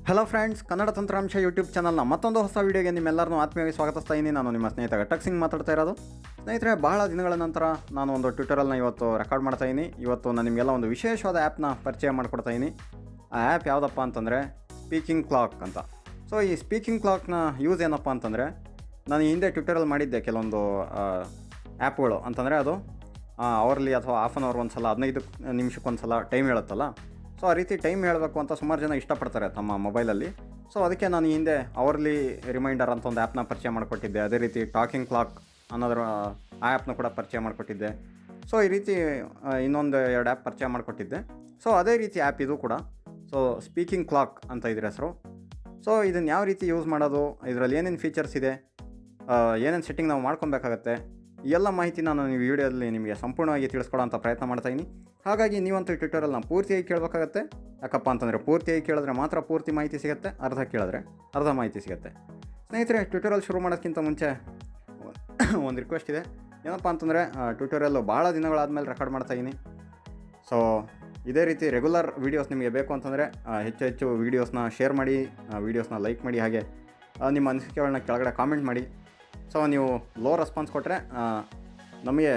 Hello friends, Kannada ತಂತ್ರಾಂಶ YouTube ಚಾನಲ್ನ ಮತ್ತೊಂದು ಹೊಸ ವೀಡಿಯೋಗೆ ನಿಮ್ಮೆಲ್ಲರನ್ನೂ ಆತ್ಮೀಯವಾಗಿ ಸ್ವಾಗತಿಸ್ತಾ ಇದ್ದೀನಿ. ನಾನು ನಿಮ್ಮ ಸ್ನೇಹಿತ ಘಟಕ್ ಸಿಂಗ್ ಮಾತಾಡ್ತಾ ಇರೋದು. ಸ್ನೇಹಿತರೆ, ಬಹಳ ದಿನಗಳ ನಂತರ ನಾನು ಒಂದು ಟ್ವಿಟರಲ್ನ ಇವತ್ತು ರೆಕಾರ್ಡ್ ಮಾಡ್ತಾ ಇದ್ದೀನಿ. ಇವತ್ತು ನಾನು ನಿಮಗೆಲ್ಲ ಒಂದು ವಿಶೇಷವಾದ ಆ್ಯಪ್ನ ಪರಿಚಯ ಮಾಡಿಕೊಡ್ತಾ ಇದ್ದೀನಿ. ಆ ಆ್ಯಪ್ ಯಾವುದಪ್ಪ ಅಂತಂದರೆ ಸ್ಪೀಕಿಂಗ್ ಕ್ಲಾಕ್ ಅಂತ. ಸೊ ಈ ಸ್ಪೀಕಿಂಗ್ ಕ್ಲಾಕ್ನ ಯೂಸ್ ಏನಪ್ಪ ಅಂತಂದರೆ, ನಾನು ಹಿಂದೆ ಟ್ವಿಟರಲ್ಲಿ ಮಾಡಿದ್ದೆ ಕೆಲವೊಂದು ಆ್ಯಪ್ಗಳು ಅಂತಂದರೆ ಅದು ಅವರ್ಲಿ ಅಥವಾ ಹಾಫ್ ಆನ್ ಅವರ್ ಒಂದು ಸಲ 15 ನಿಮಿಷಕ್ಕೊಂದು ಸಲ ಟೈಮ್ ಹೇಳುತ್ತಲ್ಲ. ಸೊ ಆ ರೀತಿ ಟೈಮ್ ಹೇಳಬೇಕು ಅಂತ ಸುಮಾರು ಜನ ಇಷ್ಟಪಡ್ತಾರೆ ತಮ್ಮ ಮೊಬೈಲಲ್ಲಿ. ಸೊ ಅದಕ್ಕೆ ನಾನು ಹಿಂದೆ ಅವರ್ಲಿ ರಿಮೈಂಡರ್ ಅಂತ ಒಂದು ಆ್ಯಪ್ನ ಪರಿಚಯ ಮಾಡಿಕೊಟ್ಟಿದ್ದೆ. ಅದೇ ರೀತಿ ಟಾಕಿಂಗ್ ಕ್ಲಾಕ್ ಅನ್ನೋದ್ರ ಆ ಆ್ಯಪ್ನ ಕೂಡ ಪರಿಚಯ ಮಾಡಿಕೊಟ್ಟಿದ್ದೆ. ಸೊ ಈ ರೀತಿ ಇನ್ನೊಂದು 2 ಆ್ಯಪ್ ಪರಿಚಯ ಮಾಡಿಕೊಟ್ಟಿದ್ದೆ. ಸೊ ಅದೇ ರೀತಿ ಆ್ಯಪ್ ಇದು ಕೂಡ. ಸೊ ಸ್ಪೀಕಿಂಗ್ ಕ್ಲಾಕ್ ಅಂತ ಇದ್ರ ಹೆಸರು. ಸೊ ಇದನ್ನು ಯಾವ ರೀತಿ ಯೂಸ್ ಮಾಡೋದು, ಇದರಲ್ಲಿ ಏನೇನು ಫೀಚರ್ಸ್ ಇದೆ, ಏನೇನು ಸೆಟ್ಟಿಂಗ್ ನಾವು ಮಾಡ್ಕೊಬೇಕಾಗತ್ತೆ, ಈ ಎಲ್ಲ ಮಾಹಿತಿ ನಾನು ಈ ವಿಡಿಯೋದಲ್ಲಿ ನಿಮಗೆ ಸಂಪೂರ್ಣವಾಗಿ ತಿಳಿಸ್ಕೊಡೋ ಅಂತ ಪ್ರಯತ್ನ ಮಾಡ್ತಾಯಿದ್ದೀನಿ. ಹಾಗಾಗಿ ನೀವಂತೂ ಟ್ವಿಟರಲ್ಲಿ ನಾವು ಪೂರ್ತಿಯಾಗಿ ಕೇಳಬೇಕಾಗತ್ತೆ. ಯಾಕಪ್ಪ ಅಂತಂದರೆ ಪೂರ್ತಿಯಾಗಿ ಕೇಳಿದ್ರೆ ಮಾತ್ರ ಪೂರ್ತಿ ಮಾಹಿತಿ ಸಿಗುತ್ತೆ, ಅರ್ಧ ಕೇಳಿದ್ರೆ ಅರ್ಧ ಮಾಹಿತಿ ಸಿಗುತ್ತೆ. ಸ್ನೇಹಿತರೆ, ಟ್ವಿಟರಲ್ಲಿ ಶುರು ಮಾಡೋದಕ್ಕಿಂತ ಮುಂಚೆ ಒಂದು ರಿಕ್ವೆಸ್ಟ್ ಇದೆ. ಏನಪ್ಪ ಅಂತಂದರೆ, ಟ್ವಿಟರಲ್ಲು ಭಾಳ ದಿನಗಳಾದಮೇಲೆ ರೆಕಾರ್ಡ್ ಮಾಡ್ತಾಯಿದ್ದೀನಿ. ಸೊ ಇದೇ ರೀತಿ ರೆಗ್ಯುಲರ್ ವೀಡಿಯೋಸ್ ನಿಮಗೆ ಬೇಕು ಅಂತಂದರೆ ಹೆಚ್ಚು ವೀಡಿಯೋಸ್ನ ಶೇರ್ ಮಾಡಿ, ವೀಡಿಯೋಸ್ನ ಲೈಕ್ ಮಾಡಿ, ಹಾಗೆ ನಿಮ್ಮ ಅನಿಸಿಕೆಗಳನ್ನ ಕೆಳಗಡೆ ಕಾಮೆಂಟ್ ಮಾಡಿ. ಸೊ ನೀವು ಲೋ ರೆಸ್ಪಾನ್ಸ್ ಕೊಟ್ಟರೆ ನಮಗೆ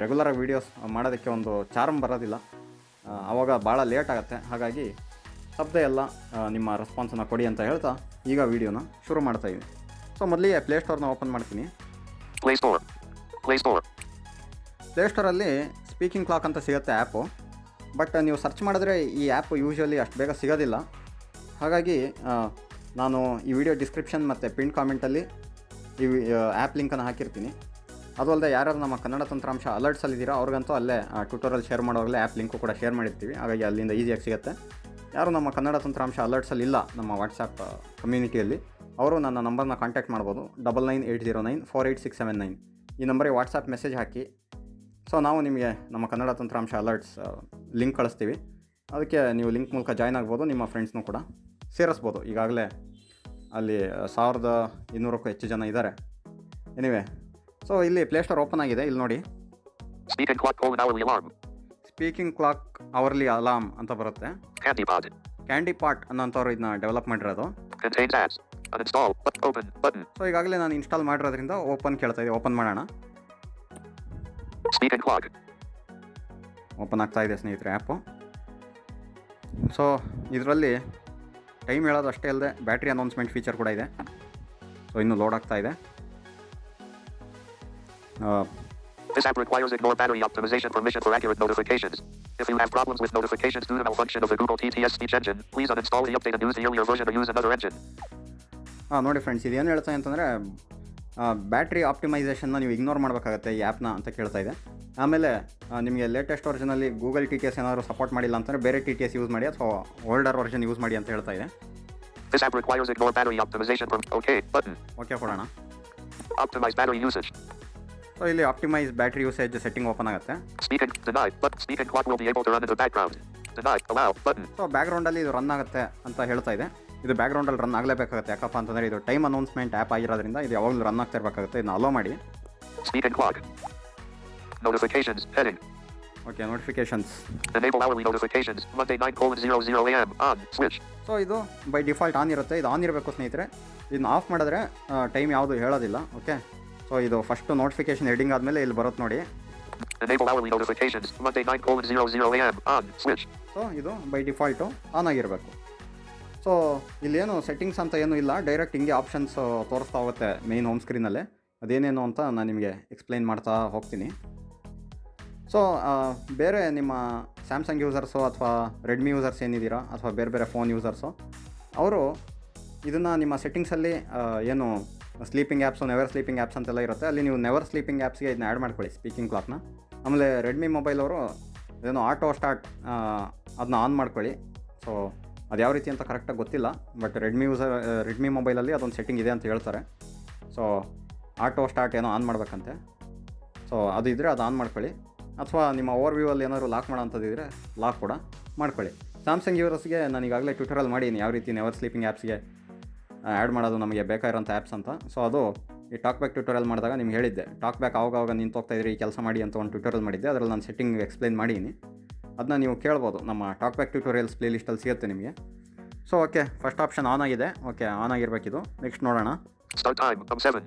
ರೆಗ್ಯುಲರಾಗಿ ವೀಡಿಯೋಸ್ ಮಾಡೋದಕ್ಕೆ ಒಂದು ಚಾರ್ಮ್ ಬರೋದಿಲ್ಲ, ಆವಾಗ ಭಾಳ ಲೇಟ್ ಆಗುತ್ತೆ. ಹಾಗಾಗಿ ಶಬ್ದ ಎಲ್ಲ ನಿಮ್ಮ ರೆಸ್ಪಾನ್ಸನ್ನು ಕೊಡಿ ಅಂತ ಹೇಳ್ತಾ ಈಗ ವೀಡಿಯೋನ ಶುರು ಮಾಡ್ತಾಯಿದ್ದೀನಿ. ಸೊ ಮೊದಲಿಗೆ ಪ್ಲೇಸ್ಟೋರ್ನ ಓಪನ್ ಮಾಡ್ತೀನಿ. ಪ್ಲೇಸ್ಟೋರಲ್ಲಿ ಸ್ಪೀಕಿಂಗ್ ಕ್ಲಾಕ್ ಅಂತ ಸಿಗುತ್ತೆ ಆ್ಯಪು. ಬಟ್ ನೀವು ಸರ್ಚ್ ಮಾಡಿದ್ರೆ ಈ ಆ್ಯಪ್ ಯೂಶ್ವಲಿ ಅಷ್ಟು ಬೇಗ ಸಿಗೋದಿಲ್ಲ. ಹಾಗಾಗಿ ನಾನು ಈ ವಿಡಿಯೋ ಡಿಸ್ಕ್ರಿಪ್ಷನ್ ಮತ್ತು ಪಿನ್ ಕಾಮೆಂಟಲ್ಲಿ ಈ ಆ್ಯಪ್ ಲಿಂಕನ್ನು ಹಾಕಿರ್ತೀನಿ. ಅದು ಅಲ್ಲದೆ ಯಾರ್ಯಾರು ನಮ್ಮ ಕನ್ನಡ ತಂತ್ರಾಂಶ ಅಲರ್ಟ್ಸಲ್ಲಿದ್ದೀರಾ ಅವ್ರಿಗಂತೂ ಅಲ್ಲೇ ಟ್ವಿಟರಲ್ಲಿ ಶೇರ್ ಮಾಡೋವಾಗಲೇ ಆ್ಯಪ್ ಲಿಂಕು ಕೂಡ ಶೇರ್ ಮಾಡಿರ್ತೀವಿ. ಹಾಗಾಗಿ ಅಲ್ಲಿಂದ ಈಸಿಯಾಗಿ ಸಿಗುತ್ತೆ. ಯಾರು ನಮ್ಮ ಕನ್ನಡ ತಂತ್ರಾಂಶ ಅಲರ್ಟ್ಸಲ್ಲಿ ಇಲ್ಲ ನಮ್ಮ ವಾಟ್ಸಪ್ ಕಮ್ಯುನಿಟಿಯಲ್ಲಿ, ಅವರು ನನ್ನ ನಂಬರ್ನ ಕಾಂಟ್ಯಾಕ್ಟ್ ಮಾಡ್ಬೋದು. 9980948679 ಈ ನಂಬರಿಗೆ ವಾಟ್ಸಪ್ ಮೆಸೇಜ್ ಹಾಕಿ. ಸೊ ನಾವು ನಿಮಗೆ ನಮ್ಮ ಕನ್ನಡ ತಂತ್ರಾಂಶ ಅಲರ್ಟ್ಸ್ ಲಿಂಕ್ ಕಳಿಸ್ತೀವಿ. ಅದಕ್ಕೆ ನೀವು ಲಿಂಕ್ ಮೂಲಕ ಜಾಯ್ನ್ ಆಗ್ಬೋದು. ನಿಮ್ಮ ಫ್ರೆಂಡ್ಸ್ನೂ ಕೂಡ ಸೇರಿಸ್ಬೋದು. ಈಗಾಗಲೇ ಅಲ್ಲಿ 1200ಕ್ಕೂ ಹೆಚ್ಚು ಜನ ಇದ್ದಾರೆ. ಎನಿವೆ, ಸೊ ಇಲ್ಲಿ ಪ್ಲೇಸ್ಟೋರ್ ಓಪನ್ ಆಗಿದೆ. ಇಲ್ಲಿ ನೋಡಿ, ಸ್ಪೀಕಿಂಗ್ ಕ್ಲಾಕ್ ಅವರ್ಲಿ ಅಲಾರ್ಮ್ ಅಂತ ಬರುತ್ತೆ. ಕ್ಯಾಂಡಿ ಪಾಟ್ ಅನ್ನೋಂಥವ್ರು ಇದನ್ನ ಡೆವಲಪ್ ಮಾಡಿರೋದು. ಸೊ ಈಗಾಗಲೇ ನಾನು ಇನ್ಸ್ಟಾಲ್ ಮಾಡಿರೋದ್ರಿಂದ ಓಪನ್ ಕೇಳ್ತಾ ಇದೆ. ಓಪನ್ ಮಾಡೋಣ. ಓಪನ್ ಆಗ್ತಾ ಇದೆ ಸ್ನೇಹಿತರೆ ಆ್ಯಪು. ಸೊ ಇದರಲ್ಲಿ ಟೈಮ್ ಹೇಳೋದು ಅಷ್ಟೇ ಅಲ್ಲದೆ ಬ್ಯಾಟ್ರಿ ಅನೌನ್ಸ್ಮೆಂಟ್ ಫೀಚರ್ ಕೂಡ ಇದೆ. ಸೊ ಇನ್ನೂ ಲೋಡ್ ಆಗ್ತಾ ಇದೆ. This app requires ignore battery optimization permission for accurate notifications. If you have problems with notifications due to malfunction of the Google TTS speech engine, please uninstall the update and use the earlier version or use another engine. ನೋಡಿ friends, ಇದು ಏನು ಹೇಳ್ತಾ ಅಂತಂದರೆ, battery ಆಪ್ಟಿಮೈಸೇಷನ್ನ ನೀವು ignore ಮಾಡಬೇಕಾಗತ್ತೆ ಈ ಆ್ಯಪ್ನ ಅಂತ ಕೇಳ್ತಾ ಇದೆ. ಆಮೇಲೆ ನಿಮಗೆ ಲೇಟೆಸ್ಟ್ ವರ್ಷನಲ್ಲಿ ಗೂಗಲ್ TTS ಏನಾದರೂ ಸಪೋರ್ಟ್ ಮಾಡಿಲ್ಲ ಅಂತಂದರೆ ಬೇರೆ TTS ಯೂಸ್ ಮಾಡಿ ಅಥವಾ ಓಲ್ಡರ್ ವರ್ಷನ್ ಯೂಸ್ ಮಾಡಿ ಅಂತ ಹೇಳ್ತಾ ಇದೆ. This app requires ignore battery optimization okay button. Okay ಕೊಡೋಣ. Optimize battery usage. ಸೊ ಇಲ್ಲಿ optimise battery usage setting open ಆಗುತ್ತೆ. Speaking denied, but speaking clock will be able to run in the background. Denied, allow button. So ಬ್ಯಾಕ್ಗ್ರೌಂಡಲ್ಲಿ ಇದು run ಆಗುತ್ತೆ ಅಂತ ಹೇಳ್ತಾ ಇದೆ. ಇದು ಬ್ಯಾಕ್ಗ್ರೌಂಡಲ್ಲಿ ರನ್ ಆಗಲೇಬೇಕಾಗುತ್ತೆ. ಯಾಕಪ್ಪ ಅಂತಂದರೆ ಇದು ಟೈಮ್ ಅನೌನ್ಸ್ಮೆಂಟ್ ಆ್ಯಪ್ ಆಗಿರೋದ್ರಿಂದ ಇದು ಯಾವಾಗಲೂ ರನ್ ಆಗ್ತಾ ಇರಬೇಕಾಗುತ್ತೆ. ಇದನ್ನ ಅಲೋ ಮಾಡಿ. Speaking clock. Notifications heading. Okay, notifications. Enable hourly notifications. Monday 9:00 a.m. on switch. So ಇದು ಬೈ ಡಿಫಾಲ್ಟ್ ಆನ್ ಇರುತ್ತೆ. ಇದು ಆನ್ ಇರಬೇಕು ಸ್ನೇಹಿತರೆ. ಇದನ್ನ ಆಫ್ ಮಾಡಿದ್ರೆ ಟೈಮ್ ಯಾವುದು ಹೇಳೋದಿಲ್ಲ. ಓಕೆ, ಸೊ ಇದು ಫಸ್ಟ್ ನೋಟಿಫಿಕೇಶನ್ ಹೆಡಿಂಗ್ ಆದಮೇಲೆ ಇಲ್ಲಿ ಬರುತ್ತೆ ನೋಡಿ. Enable hourly notifications. Monday 9:00 a.m. on switch. So ಇದು ಬೈ ಡಿಫಾಲ್ಟು ಆನ್ ಆಗಿರಬೇಕು. ಸೊ ಇಲ್ಲೇನು ಸೆಟ್ಟಿಂಗ್ಸ್ ಅಂತ ಏನೂ ಇಲ್ಲ, ಡೈರೆಕ್ಟ್ ಹಿಂಗೆ ಆಪ್ಷನ್ಸ್ ತೋರಿಸ್ತಾ ಹೋಗುತ್ತೆ ಮೇಯ್ನ್ ಹೋಮ್ ಸ್ಕ್ರೀನಲ್ಲೇ. ಅದೇನೇನು ಅಂತ ನಾನು ನಿಮಗೆ ಎಕ್ಸ್ಪ್ಲೈನ್ ಮಾಡ್ತಾ ಹೋಗ್ತೀನಿ. ಸೊ ಬೇರೆ ನಿಮ್ಮ ಸ್ಯಾಮ್ಸಂಗ್ ಯೂಸರ್ಸು ಅಥವಾ ರೆಡ್ಮಿ ಯೂಸರ್ಸ್ ಏನಿದ್ದೀರಾ ಅಥವಾ ಬೇರೆ ಬೇರೆ ಫೋನ್ ಯೂಸರ್ಸು, ಅವರು ಇದನ್ನು ನಿಮ್ಮ ಸೆಟ್ಟಿಂಗ್ಸಲ್ಲಿ ಏನು sleeping apps, never sleeping apps ಅಂತೆಲ್ಲ ಇರುತ್ತೆ, ಅಲ್ಲಿ ನೀವು ನೆವರ್ ಸ್ಲೀಪಿಂಗ್ ಆ್ಯಪ್ಸ್ಗೆ ಇದನ್ನ ಆ್ಯಡ್ ಮಾಡ್ಕೊಳ್ಳಿ, ಸ್ಪೀಕಿಂಗ್ ಕ್ಲಾಕ್ನ. ಆಮೇಲೆ ರೆಡ್ಮಿ ಮೊಬೈಲ್ ಅವರು ಏನೋ ಆಟೋ ಸ್ಟಾರ್ಟ್ ಅದನ್ನ ಆನ್ ಮಾಡ್ಕೊಳ್ಳಿ. ಸೊ ಅದು ಯಾವ ರೀತಿ ಅಂತ ಕರೆಕ್ಟಾಗಿ ಗೊತ್ತಿಲ್ಲ, ಬಟ್ ರೆಡ್ಮಿ ಮೊಬೈಲಲ್ಲಿ ಅದೊಂದು ಸೆಟ್ಟಿಂಗ್ ಇದೆ ಅಂತ ಹೇಳ್ತಾರೆ. ಸೊ ಆಟೋ ಸ್ಟಾರ್ಟ್ ಏನೋ ಆನ್ ಮಾಡಬೇಕಂತೆ. ಸೊ ಅದು ಇದ್ದರೆ ಅದು ಆನ್ ಮಾಡ್ಕೊಳ್ಳಿ. ಅಥವಾ ನಿಮ್ಮ ಓವರ್ ವ್ಯೂವಲ್ಲಿ ಏನಾದರೂ ಲಾಕ್ ಮಾಡೋಂಥದ್ದಿದ್ರೆ ಲಾಕ್ ಕೂಡ ಮಾಡ್ಕೊಳ್ಳಿ. ಸ್ಯಾಮ್ಸಂಗ್ ಯೂಸರ್ಸ್ಗೆ ನಾನು ಈಗಾಗಲೇ ಟ್ವಿಟರಲ್ಲಿ ಮಾಡೀನಿ ಯಾವ ರೀತಿ ನೆವರ್ ಸ್ಲೀಪಿಂಗ್ ಆ್ಯಪ್ಸ್ಗೆ ಆ್ಯಡ್ ಮಾಡೋದು ನಮಗೆ ಬೇಕಾಗಿರೋಂಥ ಆ್ಯಪ್ಸ್ ಅಂತ. ಸೊ ಅದು ಈ ಟಾಕ್ ಬ್ಯಾಕ್ ಟ್ಯೂಟೋರಿಯಲ್ ಮಾಡಿದಾಗ ನಿಮ್ಗೆ ಹೇಳಿದ್ದೆ, ಟಾಕ್ ಬ್ಯಾಕ್ ಆವಾಗ ನಿಂತು ಹೋಗ್ತಾ ಇದ್ರಿ ಈ ಕೆಲಸ ಮಾಡಿ ಅಂತ ಒಂದು ಟ್ಯೂಟೋರಿಯಲ್ ಮಾಡಿದ್ದೆ. ಅದರಲ್ಲಿ ನಾನು ಸೆಟ್ಟಿಂಗ್ ಎಕ್ಸ್ಪ್ಲೈನ್ ಮಾಡೀನಿ. ಅದನ್ನ ನೀವು ಕೇಳ್ಬೋದು, ನಮ್ಮ ಟಾಕ್ ಬ್ಯಾಕ್ ಟ್ಯೂಟೋರಿಯಲ್ಸ್ ಪ್ಲೇಲಿಸ್ಟಲ್ಲಿ ಸಿಗುತ್ತೆ ನಿಮಗೆ. So okay, first option on ಆಗಿದೆ. ಓಕೆ, ಆನ್ ಆಗಿರಬೇಕಿದು. ನೆಕ್ಸ್ಟ್ ನೋಡೋಣ. Start time, 7.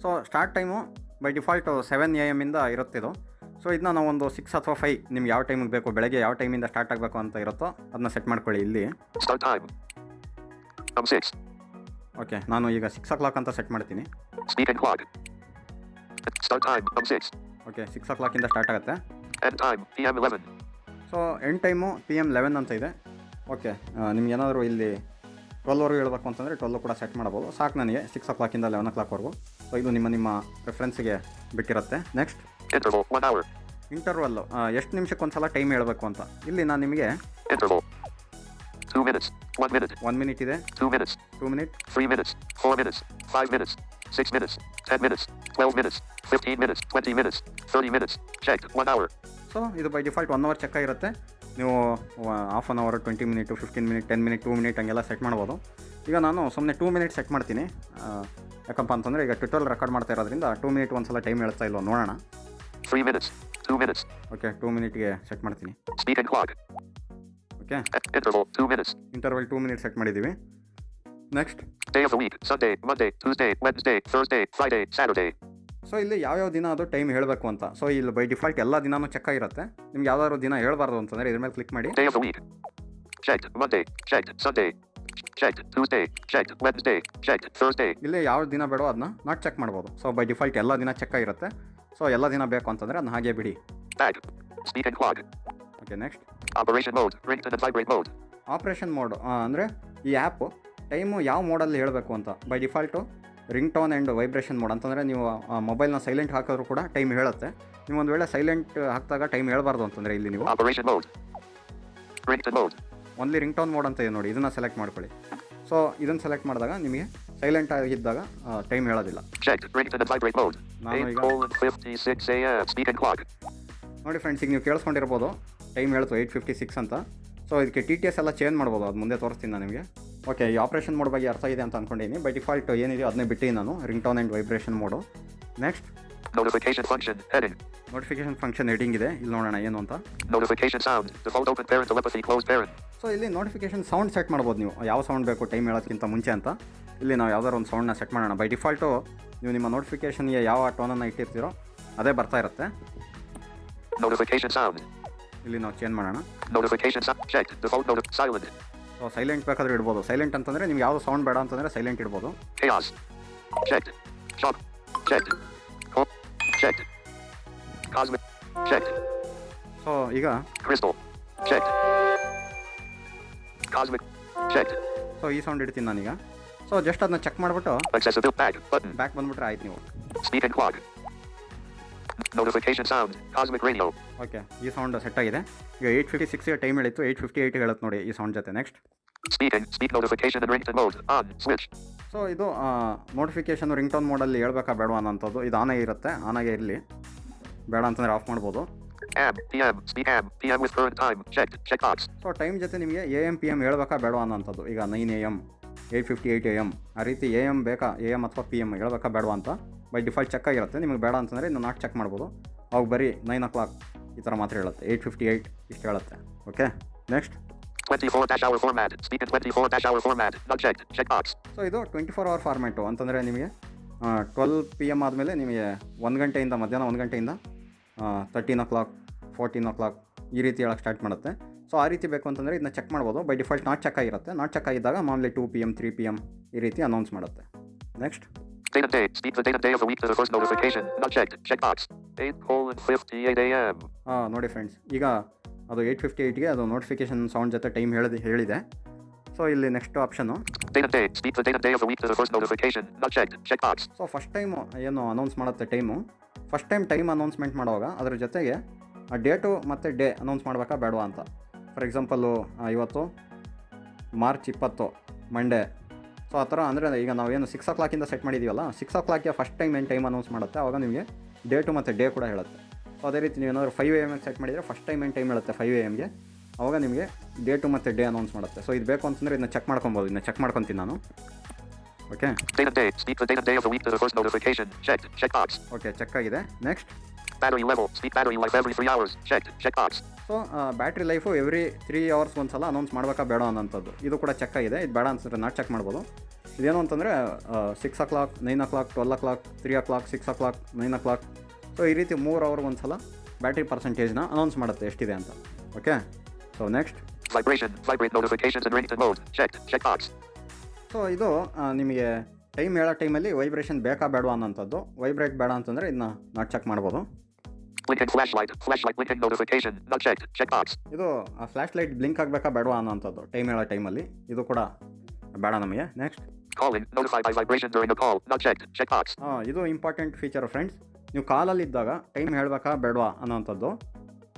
So start time by default 7 AM ಇಂದ ಇರುತ್ತಿದ್ದು. ಸೊ ಇದನ್ನ ನಾವು ಒಂದು 6 ಅಥವಾ 5 ನಿಮ್ಗೆ ಯಾವ ಟೈಮಿಗೆ ಬೇಕು, ಬೆಳಗ್ಗೆ ಯಾವ ಟೈಮಿಂದ ಸ್ಟಾರ್ಟ್ ಆಗಬೇಕು ಅಂತ ಇರುತ್ತೋ ಅದನ್ನ ಸೆಟ್ ಮಾಡ್ಕೊಳ್ಳಿ ಇಲ್ಲಿ. Start time, 6. ಓಕೆ, ನಾನು ಈಗ 6 o'clock ಅಂತ ಸೆಟ್ ಮಾಡ್ತೀನಿ. Speaking clock. Start time, 6. Okay, 6 o'clock start ಆಗುತ್ತೆ. End time, PM 11. So end time PM 11 ಅಂತ ಇದೆ. ಓಕೆ, ನಿಮ್ಗೆ ಏನಾದರೂ ಇಲ್ಲಿ 12ವರೆಗೂ ಹೇಳ್ಬೇಕು ಅಂತಂದರೆ 12 ಕೂಡ ಸೆಟ್ ಮಾಡ್ಬೋದು. ಸಾಕು ನನಗೆ 6 o'clock 11 o'clockವರೆಗೂ. ಸೊ ಇದು ನಿಮ್ಮ ಪ್ರಿಫರೆನ್ಸಿಗೆ ಬಿಟ್ಟಿರುತ್ತೆ. Next Interval, 1 hour. ಇಂಟರ್ವಲ್ಲು ಎಷ್ಟು ನಿಮಿಷಕ್ಕೆ ಒಂದು ಸಲ ಟೈಮ್ ಹೇಳಬೇಕು ಅಂತ. ಇಲ್ಲಿ ನಾನು ನಿಮಗೆ Interval, 2 minutes, 1 minute, 1 minute ಇದೆ, 2 minutes, 2 minutes, 3 minutes, 4 minutes, 5 minutes, 6 minutes, 10 minutes, 12 minutes, 15 minutes, 20 minutes, 30 minutes, checked, 1 hour. So ಇದು ಬೈ ಡಿಫಾಲ್ಟ್ 1 hour ಚೆಕ್ ಆಗಿರುತ್ತೆ. ನೀವು half an hour, 20 minutes, 15 minutes, 10 minutes, 2 minutes ಹಂಗೆಲ್ಲ ಸೆಟ್ ಮಾಡ್ಬೋದು. ಈಗ ನಾನು ಸುಮ್ಮನೆ 2 minutes ಸೆಟ್ ಮಾಡ್ತೀನಿ. ಯಾಕಪ್ಪ ಅಂತಂದರೆ ಈಗ ಟ್ವಿಟರ್ ರೆಕಾರ್ಡ್ ಮಾಡ್ತಾ ಇರೋದ್ರಿಂದ 2 minutes ಒಂದು ಸಲ ಟೈಮ್ ಹೇಳ್ತಾ ಇಲ್ವೋ ನೋಡೋಣ. 3 minutes, 2 minutes. ಓಕೆ, 2 minutesಗೆ ಸೆಟ್ ಮಾಡ್ತೀನಿ. Speaking clock. Okay, Interval, 2 minutes. Interval 2 minutes set ಮಾಡಿದ್ದೀವಿ. Next Day of the week, Sunday, Monday, Tuesday, Wednesday, Thursday, Friday, Saturday. So ಇಲ್ಲಿ ಯಾವ್ಯಾವ ದಿನ ಅದು ಟೈಮ್ ಹೇಳಬೇಕು ಅಂತ. ಸೊ ಇಲ್ಲಿ ಬೈ ಡಿಫಾಲ್ಟ್ ಎಲ್ಲ ದಿನಾನೂ ಚೆಕ್ ಆಗಿರುತ್ತೆ. ನಿಮ್ಗೆ ಯಾವ್ದಾದ್ರು ದಿನ ಹೇಳಬಾರ್ದು ಅಂತಂದರೆ ಇದ್ರ ಮೇಲೆ ಕ್ಲಿಕ್ ಮಾಡಿ. Day of the week. Checked, Monday, checked, Sunday, checked, Tuesday, checked, Wednesday, checked, Thursday. ಇಲ್ಲಿ ಯಾವ ದಿನ ಬೇಡೋ ಅದನ್ನ ನಾಟ್ ಚೆಕ್ ಮಾಡ್ಬೋದು. ಸೊ ಬೈ ಡಿಫಾಲ್ಟ್ ಎಲ್ಲ ದಿನ ಚೆಕ್ ಆಗಿರುತ್ತೆ. ಸೊ ಎಲ್ಲ ದಿನ ಬೇಕು ಅಂತಂದರೆ ಅದನ್ನ ಹಾಗೆ ಬಿಡಿ. Back. Speaking clock. Okay, next Operation mode, ringtone and vibrate mode. Operation mode ಅಂದರೆ ಈ ಆ್ಯಪು ಟೈಮು ಯಾವ ಮೋಡಲ್ಲಿ ಹೇಳಬೇಕು ಅಂತ. By default ring tone and vibration mode ಅಂತಂದರೆ ನೀವು ಮೊಬೈಲ್ನ ಸೈಲೆಂಟ್ ಹಾಕಿದ್ರು ಕೂಡ ಟೈಮ್ ಹೇಳುತ್ತೆ. ನೀವು ಒಂದು ವೇಳೆ ಸೈಲೆಂಟ್ ಹಾಕಿದಾಗ ಟೈಮ್ ಹೇಳಬಾರ್ದು ಅಂತಂದರೆ ಇಲ್ಲಿ ನೀವು Operation mode. Ringtone mode. Only ring tone mode ಅಂತ ಇದೆ ನೋಡಿ, ಇದನ್ನು ಸೆಲೆಕ್ಟ್ ಮಾಡ್ಕೊಳ್ಳಿ. ಸೊ ಇದನ್ನು ಸೆಲೆಕ್ಟ್ ಮಾಡಿದಾಗ ನಿಮಗೆ ಸೈಲೆಂಟ್ ಆಗಿದ್ದಾಗ ಟೈಮ್ ಹೇಳೋದಿಲ್ಲ. Checked, ringtone and vibrate mode. ನಾನು ಈಗ 8:56 AM. Speaking clock. ನೋಡಿ ಫ್ರೆಂಡ್ಸ್, ಈಗ ನೀವು ಕೇಳಿಸ್ಕೊಂಡಿರ್ಬೋದು ಟೈಮ್ ಹೇಳ್ತು 8:56 ಅಂತ. ಸೊ ಇದಕ್ಕೆ TTS ಎಲ್ಲ ಚೇಂಜ್ ಮಾಡ್ಬೋದು, ಅದು ಮುಂದೆ ತೋರಿಸ್ತೀನಿ ನಾನು ನಿಮಗೆ. ಓಕೆ, ಈ ಆಪ್ರೇಷನ್ ಮೋಡ್ ಬಗ್ಗೆ ಅರ್ಥ ಇದೆ ಅಂತ ಅಂದ್ಕೊಂಡಿದ್ದೀನಿ. ಬೈ ಡಿಫಾಲ್ಟ್ ಏನಿದೆಯೋ ಅದನ್ನೇ ಬಿಟ್ಟಿದ್ದೀನಿ ನಾನು, ring tone and vibration mode. Next Notification function, heading. Notification function heading ಇದೆ, ಇಲ್ಲಿ ನೋಡೋಣ ಏನು ಅಂತ. Notification sound, default open parent telepathy closed parent. So ಇಲ್ಲಿ ನೋಟಿಫಿಕೇಶನ್ ಸೌಂಡ್ ಸೆಟ್ ಮಾಡ್ಬೋದು ನೀವು, ಯಾವ ಸೌಂಡ್ ಬೇಕು ಟೈಮ್ ಹೇಳೋದಕ್ಕಿಂತ ಮುಂಚೆ ಅಂತ. ಇಲ್ಲಿ ನಾವು ಯಾವ್ದಾದ್ರು ಒಂದು ಸೌಂಡನ್ನ ಸೆಟ್ ಮಾಡೋಣ. ಬೈ ಡಿಫಾಲ್ಟು ನೀವು ನಿಮ್ಮ ನೋಟಿಫಿಕೇಷನ್ಗೆ ಯಾವ ಟೋನನ್ನು ಇಟ್ಟಿರ್ತೀರೋ ಅದೇ ಬರ್ತಾ ಇರುತ್ತೆ. Notification sound. ಇಲ್ಲಿ ನಾವು ಚೇಂಜ್ ಮಾಡೋಣ. Notification sound, checked, default silent. So silent ಬೇಕಾದ್ರೆ ಇಡ್ಬೋದು. ಸೈಲೆಂಟ್ ಅಂತಂದರೆ ನಿಮ್ಗೆ ಯಾವುದು ಸೌಂಡ್ ಬೇಡ ಅಂತಂದರೆ ಸೈಲೆಂಟ್ ಇಡ್ಬೋದು. Chaos. Checked. Shock. Checked. Checked. Cosmic. Checked. So ಈಗ Crystal. Checked. Cosmic. Checked. So ಈ ಸೌಂಡ್ ಇಡ್ತೀನಿ ನಾನೀಗ. ಸೊ ಜಸ್ಟ್ ಅದನ್ನ ಚೆಕ್ ಮಾಡಿಬಿಟ್ಟು Accessible back button. ಬ್ಯಾಕ್ ಬಂದುಬಿಟ್ರೆ ಆಯ್ತು ನೀವು. Speaking clock. Notification sound, cosmic radio. Okay, ಈ ಸೌಂಡ್ ಸೆಟ್ ಆಗಿದೆ. ಈಗ 8:56 ಟೈಮ್ ಹೇಳಿತ್ತು, 8:58 ಹೇಳುತ್ತೆ ನೋಡಿ ಈ ಸೌಂಡ್ ಜೊತೆ. Next Speak notification and ringtone mode, on, switch. So ಇದು ನೋಟಿಫಿಕೇಷನ್ ರಿಂಗ್ ಟೋನ್ ಮೋಡಲ್ಲಿ ಹೇಳ್ಬೇಕಾ ಬೇಡವಾ ಅನ್ನೋಂಥದ್ದು. ಇದು ಆನೇ ಇರುತ್ತೆ, ಆನಾಗೆ ಇರಲಿ, ಬೇಡ ಅಂತಂದರೆ ಆಫ್ ಮಾಡ್ಬೋದು. AM, PM, speak AM, PM with current time, checked, checkbox. So time ಜೊತೆ ನಿಮಗೆ AM PM ಹೇಳ್ಬೇಕಾ ಬೇಡವಾ ಅನ್ನೋಂಥದ್ದು. ಈಗ 9 AM, 8:58 AM ಆ ರೀತಿ AM ಬೇಕಾ, AM ಅಥವಾ PM ಹೇಳ್ಬೇಕಾ ಬೇಡವಾ ಅಂತ ಬೈ ಡಿಫಾಲ್ಟ್ ಚೆಕ್ ಆಗಿರುತ್ತೆ. ನಿಮಗೆ ಬೇಡ ಅಂತಂದರೆ ಇನ್ನು ನಾಟ್ ಚೆಕ್ ಮಾಡ್ಬೋದು. ಅವಾಗ ಬರೀ 9 o'clock ಈ ಥರ ಮಾತ್ರ ಹೇಳುತ್ತೆ, 8:58 ಇಷ್ಟು ಹೇಳುತ್ತೆ. Okay, next 24-hour format, speak in 24-hour format, not checked, checkbox. So ಇದು 24 hour ಫಾರ್ಮ್ಯಾಟು ಅಂತಂದರೆ ನಿಮಗೆ 12 PM ಆದಮೇಲೆ ನಿಮಗೆ 1 ಗಂಟೆಯಿಂದ ಮಧ್ಯಾಹ್ನ 1 ಗಂಟೆಯಿಂದ 13 o'clock, 14 o'clock ಈ ರೀತಿ ಹೇಳಕ್ಕೆ ಸ್ಟಾರ್ಟ್ ಮಾಡುತ್ತೆ. ಸೊ ಆ ರೀತಿ ಬೇಕು ಅಂತಂದರೆ ಇದನ್ನ ಚೆಕ್ ಮಾಡ್ಬೋದು. ಬೈ ಡಿಫಾಲ್ಟ್ ನಾಟ್ ಚೆಕ್ ಆಗಿರುತ್ತೆ. ನಾಟ್ ಚೆಕ್ ಆಗಿದ್ದಾಗ ಮಾಮೂಲಿ 2 PM, 3 PM ಈ ರೀತಿ ಅನೌನ್ಸ್ ಮಾಡುತ್ತೆ. Next Date and day, speak the date and day of the week to the first notification, not checked, checkbox. 8:58 AM. ನೋಡಿ ಫ್ರೆಂಡ್ಸ್, ಈಗ ಅದು 8:58ಗೆ ಅದು ನೋಟಿಫಿಕೇಷನ್ ಸೌಂಡ್ ಜೊತೆ ಟೈಮ್ ಹೇಳಿದೆ. ಸೊ ಇಲ್ಲಿ next option Date and day, speak the date and day of the week to the first notification, not checked, checkbox. So first time ಏನು announce ಮಾಡುತ್ತೆ time, first time time announcement ಮಾಡುವಾಗ ಅದ್ರ ಜೊತೆಗೆ ಆ date ಮತ್ತು day announce ಮಾಡಬೇಕಾ ಬೇಡವಾ ಅಂತ. ಫಾರ್ ಎಕ್ಸಾಂಪಲ್ಲು ಇವತ್ತು ಮಾರ್ಚ್ 20 ಮಂಡೇ. ಸೊ ಆ ಥರ ಅಂದರೆ ಈಗ ನಾವೇನು 6 o'clock ಸೆಟ್ ಮಾಡಿದ್ದೀವಲ್ಲ, 6 o'clockಗೆ ಫಸ್ಟ್ ಟೈಮ್ ಏನು ಟೈಮ್ ಅನೌನ್ಸ್ ಮಾಡುತ್ತೆ, ಆವಾಗ ನಿಮಗೆ ಡೇಟು ಮತ್ತು ಡೇ ಕೂಡ ಹೇಳುತ್ತೆ. ಸೊ ಅದೇ ರೀತಿ ನೀವೇನಾದರೂ 5 AM ಸೆಟ್ ಮಾಡಿದರೆ ಫಸ್ಟ್ ಟೈಮ್ ಏನು ಟೈಮ್ ಹೇಳುತ್ತೆ 5 AMಗೆ, ಆವಾಗ ನಿಮಗೆ ಡೇಟು ಮತ್ತು ಡೇ ಅನೌನ್ಸ್ ಮಾಡುತ್ತೆ. ಸೊ ಇದು ಬೇಕು ಅಂತಂದರೆ ಇದನ್ನ ಚೆಕ್ ಮಾಡ್ಕೊಬೋದು. ಇದನ್ನ ಚೆಕ್ ಮಾಡ್ಕೊತೀನಿ ನಾನು. Okay, Date and day, speak the date and day of the week to the first notification, checked, checkbox. Okay check ಆಗಿದೆ. Next Battery level. Speak battery life every 3 hours. Checked. Checkbox. So battery life every 3 hours ಒಂದು ಸಲ announce ಮಾಡಬೇಕಾ ಬೇಡ ಅನ್ನೋಂಥದ್ದು ಇದು ಕೂಡ check ಆಗಿದೆ. ಇದು ಬೇಡ ಅನ್ಸಿದ್ರೆ ನಾಟ್ ಚೆಕ್ ಮಾಡ್ಬೋದು. ಇದೇನು ಅಂತಂದರೆ 6 o'clock, 9 o'clock, 12 o'clock, 3 o'clock, 6 o'clock, 9 o'clock. So ಈ ರೀತಿ 3 hour ಒಂದು ಸಲ ಬ್ಯಾಟ್ರಿ ಪರ್ಸೆಂಟೇಜ್ನ ಅನೌನ್ಸ್ ಮಾಡುತ್ತೆ ಎಷ್ಟಿದೆ ಅಂತ. Okay, so next Vibration. Vibrate notifications and ringtone mode. Checked. Checkbox. So ಇದು ನಿಮಗೆ ಟೈಮ್ ಹೇಳೋ ಟೈಮಲ್ಲಿ ವೈಬ್ರೇಷನ್ ಬೇಕಾ ಬೇಡವಾ ಅನ್ನೋಂಥದ್ದು. ವೈಬ್ರೇಟ್ ಬೇಡ ಅಂತಂದರೆ ಇದನ್ನ ನಾಟ್ ಚೆಕ್ ಮಾಡ್ಬೋದು. Blinking flashlight. Flashlight blinking notification. Not checked. Checkbox. ಇದು ಫ್ಲ್ಯಾಶ್ ಲೈಟ್ ಬ್ಲಿಂಕ್ ಆಗಬೇಕಾ ಬೇಡವಾ ಅನ್ನೋಂಥದ್ದು ಟೈಮ್ ಹೇಳೋ ಟೈಮಲ್ಲಿ. ಇದು ಕೂಡ ಬೇಡ ನಮಗೆ. Next Calling. Notified by vibration during the call. Not checked. Checkbox. ಇದು ಇಂಪಾರ್ಟೆಂಟ್ ಫೀಚರ್ ಫ್ರೆಂಡ್ಸ್. ನೀವು ಕಾಲಲ್ಲಿದ್ದಾಗ ಟೈಮ್ ಹೇಳಬೇಕಾ ಬೇಡವಾ ಅನ್ನೋಂಥದ್ದು.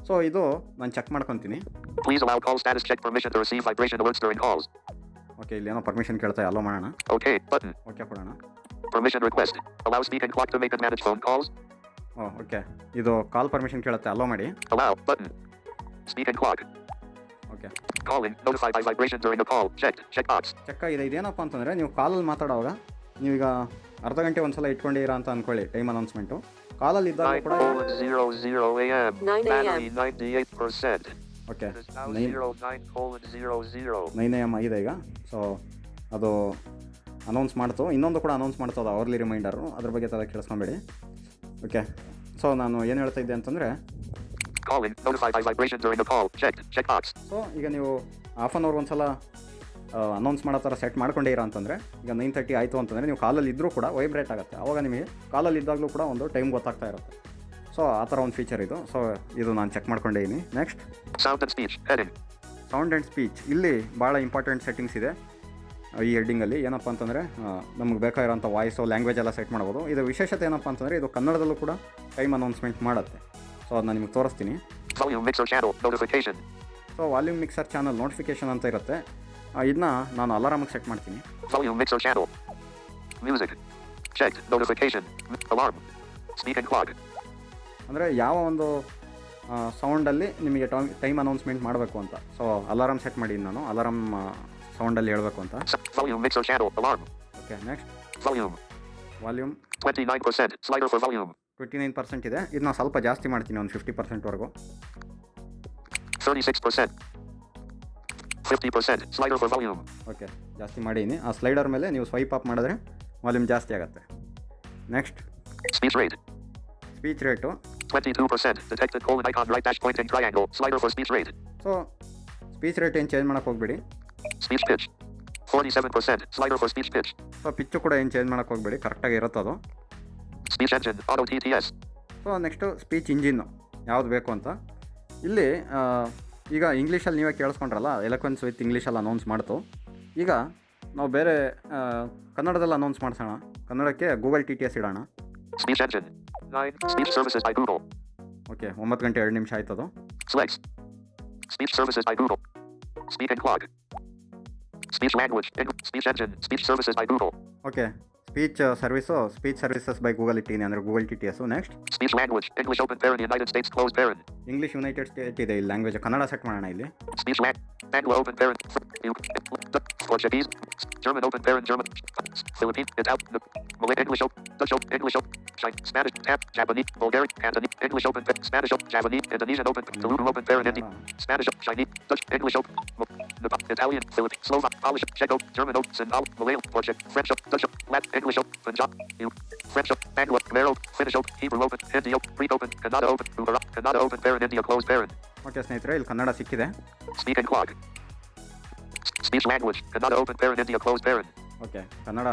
ಸೊ ಇದು ನಾನು ಚೆಕ್ ಮಾಡ್ಕೊತೀನಿ. Please allow call status check permission to receive vibration alerts during calls. Okay, ಇಲ್ಲಿ ಏನೋ ಪರ್ಮಿಷನ್ ಕೇಳ್ತಾ ಅಲೋ ಮಾಡೋಣ. Okay button. ಓಕೆ ಕೊಡೋಣ. Permission request. Allow speak and clock to make and manage phone calls. Okay, ಇದು call permission ಕೇಳುತ್ತೆ, allow ಮಾಡಿ. Allow button. Speak and clock. Okay, Calling. Notified by vibration during the call. Checked. Checkbox. Check ಆಗಿದೆ. ಇದೇನಪ್ಪ ಅಂತಂದರೆ ನೀವು ಕಾಲಲ್ಲಿ ಮಾತಾಡೋವಾಗ ನೀವೀಗ ಅರ್ಧ ಗಂಟೆ ಒಂದು ಸಲ ಇಟ್ಕೊಂಡಿರ ಅಂತ ಅಂದ್ಕೊಳ್ಳಿ ಟೈಮ್ ಅನೌನ್ಸ್ಮೆಂಟು. ಕಾಲಲ್ಲಿ ಇದ್ದಾಗ ಕೂಡ 9:00 a.m. 9 a.m. Battery 98%. Okay, It is now 09:00. 9 AM ಆಗಿದೆ ಈಗ. ಸೊ ಅದು ಅನೌನ್ಸ್ ಮಾಡ್ತು. ಇನ್ನೊಂದು ಕೂಡ ಅನೌನ್ಸ್ ಮಾಡ್ತದೆ ಅವರ್ಲಿ ರಿಮೈಂಡರು, ಅದ್ರ ಬಗ್ಗೆ ತಲೆ ಕೆಡಿಸ್ಕೊಂಬೇಡಿ. ಓಕೆ, ಸೊ ನಾನು ಏನು ಹೇಳ್ತಾ ಇದ್ದೆ ಅಂತಂದರೆ Calling. Notified by vibration during the call. Checked. Checkbox. So ಈಗ ನೀವು ಹಾಫ್ ಆನ್ ಅವರ್ ಒಂದು ಸಲ ಅನೌನ್ಸ್ ಮಾಡೋ ಥರ ಸೆಟ್ ಮಾಡ್ಕೊಂಡಿರ ಅಂತಂದರೆ ಈಗ 9:30 ಆಯಿತು ಅಂತಂದರೆ ನೀವು ಕಾಲಲ್ಲಿ ಇದ್ದರೂ ಕೂಡ ವೈಬ್ರೇಟ್ ಆಗುತ್ತೆ. ಆವಾಗ ನಿಮಗೆ ಕಾಲಲ್ಲಿ ಇದ್ದಾಗಲೂ ಕೂಡ ಒಂದು ಟೈಮ್ ಗೊತ್ತಾಗ್ತಾ ಇರುತ್ತೆ. ಸೊ ಆ ಥರ ಒಂದು ಫೀಚರ್ ಇದು. ಸೊ ಇದು ನಾನು ಚೆಕ್ ಮಾಡ್ಕೊಂಡಿದ್ದೀನಿ. Next Sound and speech. Heading. Sound and speech. ಇಲ್ಲಿ ಭಾಳ ಇಂಪಾರ್ಟೆಂಟ್ ಸೆಟ್ಟಿಂಗ್ಸ್ ಇದೆ ಈ ಹೆಡ್ಡಿಂಗಲ್ಲಿ. ಏನಪ್ಪ ಅಂತಂದರೆ ನಮಗೆ ಬೇಕಾಗಿರೋಂಥ ವಾಯ್ಸು ಲ್ಯಾಂಗ್ವೇಜ್ ಎಲ್ಲ ಸೆಟ್ ಮಾಡ್ಬೋದು. ಇದು ವಿಶೇಷತೆ ಏನಪ್ಪ ಅಂತಂದರೆ ಇದು ಕನ್ನಡದಲ್ಲೂ ಕೂಡ ಟೈಮ್ ಅನೌನ್ಸ್ಮೆಂಟ್ ಮಾಡುತ್ತೆ. ಸೊ ಅದನ್ನ ನಿಮಗೆ ತೋರಿಸ್ತೀನಿ. Volume mixer channel. Notification. So volume mixer channel notification ಅಂತ ಇರುತ್ತೆ. ಇದನ್ನ ನಾನು ಅಲಾರಾಮಿಗೆ ಸೆಟ್ ಮಾಡ್ತೀನಿ. Volume mixer channel. Music. Checked. Notification. Alarm. Speak and clock. ಅಂದರೆ ಯಾವ ಒಂದು ಸೌಂಡಲ್ಲಿ ನಿಮಗೆ ಟೈಮ್ ಅನೌನ್ಸ್ಮೆಂಟ್ ಮಾಡಬೇಕು ಅಂತ. ಸೊ ಅಲಾರಾಮ್ ಸೆಟ್ ಮಾಡಿ ನಾನು ಅಲಾರಾಮ್ ಸೌಂಡಲ್ಲಿ ಹೇಳಬೇಕು ಅಂತ. Volume mixer channel. Alarm. Okay, next Volume. Volume 29%. Slider for volume. 29% ಇದೆ. ಇದನ್ನ ಸ್ವಲ್ಪ ಜಾಸ್ತಿ ಮಾಡ್ತೀನಿ, ಒಂದು 50%ವರೆಗೂ. 36%. 50%. Slider for volume. ಓಕೆ, ಜಾಸ್ತಿ ಮಾಡೀನಿ. ಆ ಸ್ಲೈಡರ್ ಮೇಲೆ ನೀವು ಸ್ವೈಪ್ ಅಪ್ ಮಾಡಿದ್ರೆ ವಾಲ್ಯೂಮ್ ಜಾಸ್ತಿ ಆಗುತ್ತೆ. Next Speech rate. Speech rate 22%. Detected colon icon right dash pointing triangle. Slider for speech rate. So speech rate ಏನು ಚೇಂಜ್ ಮಾಡೋಕ್ಕೆ ಹೋಗ್ಬೇಡಿ. Speech pitch. 47%. Slider for speech pitch. So pitch ಕೂಡ ಏನು change ಮಾಡೋಕ್ಕೆ ಹೋಗ್ಬೇಡಿ, ಕರೆಕ್ಟಾಗಿ ಇರುತ್ತೆ ಅದು. Speech engine. Auto TTS. So next speech engine ಯಾವ್ದು ಬೇಕು ಅಂತ. ಇಲ್ಲಿ ಈಗ ಇಂಗ್ಲೀಷಲ್ಲಿ ನೀವೇ ಕೇಳಿಸ್ಕೊಂಡ್ರಲ್ಲ, ಎಲಕ್ವೆನ್ಸ್ ವಿತ್ ಇಂಗ್ಲೀಷಲ್ಲಿ ಅನೌನ್ಸ್ ಮಾಡ್ತು. ಈಗ ನಾವು ಬೇರೆ ಕನ್ನಡದಲ್ಲಿ ಅನೌನ್ಸ್ ಮಾಡಿಸೋಣ. ಕನ್ನಡಕ್ಕೆ ಗೂಗಲ್ TTS ಇಡೋಣ. Speech engine. 9. Speech services by Google. Okay, 9:02 ಆಯ್ತದು. Selects. Speech services by Google. Speak and clock. Speech language. Speech engine. Speech services by Google. Okay, speech services by Google ಇಟ್ಟೀನಿ, ಅಂದರೆ Google TTS. Next Speech language. English open parent. United States closed parent. English United state ಇದೆ, ಇಲ್ಲಿ language Kannada set ಮಾಡೋಣ. ಇಲ್ಲಿ Speech Anglo open parent. Portuguese. German open parent. German. Philippine. Italian. Malay. English open. Dutch open. English open. Spanish. Japanese. Bulgarian. Cantonese. English open. Spanish open. Japanese. Indonesian open. Telugu open parent. Hindi. Spanish. Chinese. Dutch. English open. Italian. Philippine. Slovak. Polish. Czech open. German open. Sinhala. Malay. Portuguese. French open. Dutch open. Latin. English open. Punjab. French open. Anglo. Khmer open. Finnish open. Hebrew open. Hindi open. Greek open. Kannada open. Gujarat. Kannada open parent. India closed parent. Okay ಸ್ನೇಹಿತರೆ, ಇಲ್ಲಿ ಕನ್ನಡ ಸಿಕ್ಕಿದೆ. Speak and clock. Speech language. Kannada open parent. India closed parent. Okay, Kannada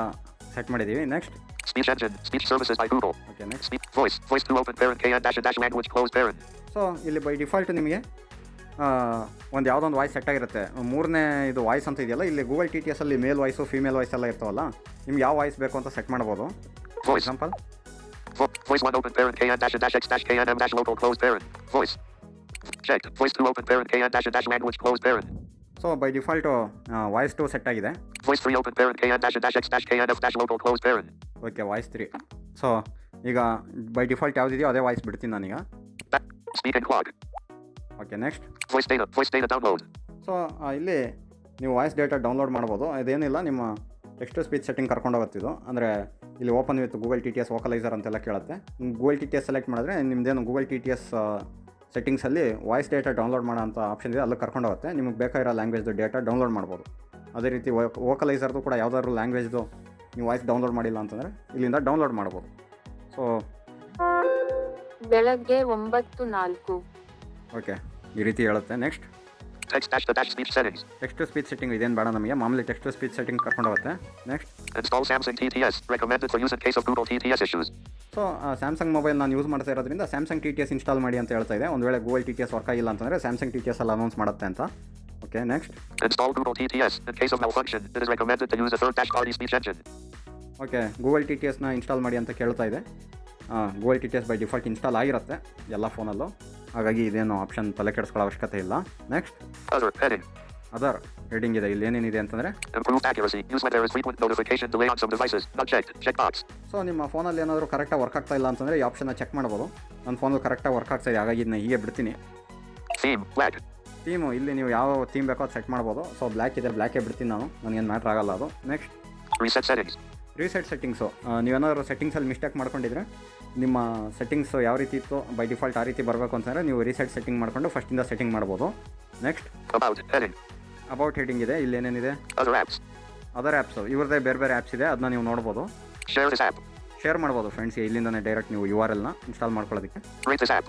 set ಮಾಡಿದ್ದೀವಿ. Next Speech engine. Speech services by Google. Okay, next Speak voice. Voice to open parent. KN dash language closed parent. So ಇಲ್ಲಿ by default ನಿಮಗೆ ಒಂದು ಯಾವುದೊಂದು voice set ಆಗಿರುತ್ತೆ. ಮೂರನೇ ಇದು voice ಅಂತ ಇದೆಯಲ್ಲ, ಇಲ್ಲಿ ಗೂಗಲ್ TTS ಅಲ್ಲಿ ಮೇಲ್ ವಾಯ್ಸು ಫೀಮೇಲ್ ವಾಯ್ಸ್ ಎಲ್ಲ ಇರ್ತಾವಲ್ಲ, ನಿಮ್ಗೆ ಯಾವ ವಾಯ್ಸ್ ಬೇಕು ಅಂತ ಸೆಟ್ ಮಾಡ್ಬೋದು. For Voice. Example Voice 1 open parent. KN dash x dash KNM dash local closed parent. Voice. Checked. Voice 2 open parent. KN dash language closed parent. So by default voice 2 set ಆಗಿದೆ. Voice 3 open parent. KN dash x dash KNF dash local closed parent. Okay, voice 3. So ಈಗ by default ಯಾವುದಿದೆಯೋ ಅದೇ voice ಬಿಡ್ತೀನಿ ನಾನೀಗ. Speak and clock. Okay, next Voice data download. So ಇಲ್ಲಿ ನೀವು voice data download ಮಾಡ್ಬೋದು. ಇದೇನಿಲ್ಲ, ನಿಮ್ಮ text to speech setting ಕರ್ಕೊಂಡು ಹೋಗುತ್ತಿದ್ದು. ಅಂದರೆ ಇಲ್ಲಿ open with Google T T S vocalizer ಅಂತೆಲ್ಲ ಕೇಳುತ್ತೆ. Google T T S select ಮಾಡಿದ್ರೆ ನಿಮ್ಮದೇನು ಗೂಗಲ್ ಟಿ ಟಿ ಎಸ್ ಸೆಟ್ಟಿಂಗ್ಸಲ್ಲಿ ವಾಯ್ಸ್ ಡೇಟಾ ಡೌನ್ಲೋಡ್ ಮಾಡೋ ಅಂಥ ಆಪ್ಷನ್ ಇದೆ, ಅಲ್ಲಿ ಕರ್ಕೊಂಡು ಹೋಗುತ್ತೆ. ನಿಮಗೆ ಬೇಕಾಗಿರೋ ಲ್ಯಾಂಗ್ವೇಜ್ದು ಡೇಟಾ ಡೌನ್ಲೋಡ್ ಮಾಡ್ಬೋದು. ಅದೇ ರೀತಿ ವೋಕಲೈಸರ್ದು ಕೂಡ ಯಾವುದಾದ್ರು ಲ್ಯಾಂಗ್ವೇಜ್ದು ನೀವು ವಾಯ್ಸ್ ಡೌನ್ಲೋಡ್ ಮಾಡಿಲ್ಲ ಅಂತಂದರೆ ಇಲ್ಲಿಂದ ಡೌನ್ಲೋಡ್ ಮಾಡ್ಬೋದು. ಸೊ ಬೆಳಗ್ಗೆ 9:04 ಓಕೆ, ಈ ರೀತಿ ಹೇಳುತ್ತೆ. Next Text dash the dash speech settings. Text to speech setting ಇದೇನು ಬೇಡ ನಮಗೆ, ಮಾಮೂಲಿ ಟೆಕ್ಸ್ಟ್ ಟು ಸ್ಪೀಚ್ ಸೆಟ್ಟಿಂಗ್ ಕರ್ಕೊಂಡು ಹೋಗುತ್ತೆ. Next Install Samsung TTS. Recommended for use in case of Google TTS issues. So Samsung mobile ನಾನು use ಮಾಡ್ತಾ ಇರೋದ್ರಿಂದ Samsung T T S install ಮಾಡಿ ಅಂತ ಹೇಳ್ತಾ ಇದೆ. ಒಂದು ವೇಳೆ Google T T S work ಆಗಿಲ್ಲ ಅಂತಂದರೆ ಸ್ಯಾಮ್ಸಂಗ್ ಟಿ ಟಿ ಎಸ್ ಅಲ್ಲಿ ಅನೌನ್ಸ್ ಮಾಡುತ್ತೆ ಅಂತ. Okay, next Install Google TTS. In case of malfunction, it is recommended to use a third-party speech engine. Okay, Google T T ಎಸ್ನ install ಮಾಡಿ ಅಂತ ಕೇಳ್ತಾ ಇದೆ. Google T T S by default install ಆಗಿರುತ್ತೆ ಎಲ್ಲ ಫೋನಲ್ಲೂ, ಹಾಗಾಗಿ ಇದೇನು ಆಪ್ಷನ್ ತಲೆ ಕೆಡಿಸ್ಕೊಳ್ಳೋ ಅವಶ್ಯಕತೆ ಇಲ್ಲ. Next Other heading. Other heading ಇದೆ. ಇಲ್ಲಿ ಏನೇನಿದೆ ಅಂತಂದರೆ Improved accuracy. Use when there is frequent notification delay on some devices. Not checked. Checkbox. So ನಿಮ್ಮ ಫೋನಲ್ಲಿ ಏನಾದರೂ ಕರೆಕ್ಟಾಗಿ ವರ್ಕ್ ಆಗ್ತಾ ಇಲ್ಲ ಅಂತಂದರೆ ಈ ಆಪ್ಷನ್ನ ಚೆಕ್ ಮಾಡ್ಬೋದು. ನನ್ನ ಫೋನಲ್ಲಿ ಕರೆಕ್ಟಾಗಿ ವರ್ಕ್ ಆಗ್ತಾಯಿದೆ, ಹಾಗಾಗಿ ಇದನ್ನ ಹೀಗೆ ಬಿಡ್ತೀನಿ. Theme. Black. ಥೀಮು ಇಲ್ಲಿ ನೀವು ಯಾವ ಥೀಮ್ ಬೇಕೋ ಅದು ಸೆಟ್ ಮಾಡ್ಬೋದು. ಸೊ ಬ್ಲ್ಯಾಕ್ ಇದೆ, ಬ್ಲ್ಯಾಕೇ ಬಿಡ್ತೀನಿ ನಾನು, ನನಗೇನು ಮ್ಯಾಟ್ರ್ ಆಗಲ್ಲ ಅದು. Next Reset settings. Reset settings. ನೀವೇನಾದರೂ ಸೆಟ್ಟಿಂಗ್ಸಲ್ಲಿ ಮಿಸ್ಟೇಕ್ ಮಾಡ್ಕೊಂಡಿದ್ರೆ ನಿಮ್ಮ ಸೆಟ್ಟಿಂಗ್ಸು ಯಾವ ರೀತಿ ಇತ್ತು ಬೈ ಡಿಫಾಲ್ಟ್ ಆ ರೀತಿ ಬರಬೇಕು ಅಂತಂದರೆ ನೀವು ರೀಸೆಟ್ ಸೆಟ್ಟಿಂಗ್ ಮಾಡಿಕೊಂಡು ಫಸ್ಟಿಂದ ಸೆಟ್ಟಿಂಗ್ ಮಾಡ್ಬೋದು. Next About heading. About heading ಇದೆ. ಇಲ್ಲಿ ಏನೇನಿದೆ Other apps. ಅದರ್ ಆ್ಯಪ್ಸು, ಇವ್ರದ್ದೇ ಬೇರೆ ಬೇರೆ ಆ್ಯಪ್ಸ್ ಇದೆ, ಅದನ್ನ ನೀವು ನೋಡ್ಬೋದು. Share this app. ಶೇರ್ ಮಾಡ್ಬೋದು ಫ್ರೆಂಡ್ಸ್ಗೆ, ಇಲ್ಲಿಂದನೇ ಡೈರೆಕ್ಟ್ ನೀವು ಯು ಆರ್ ಎಲ್ನ ಇನ್ಸ್ಟಾಲ್ ಮಾಡ್ಕೊಳ್ಳೋದಕ್ಕೆ. Rate this app.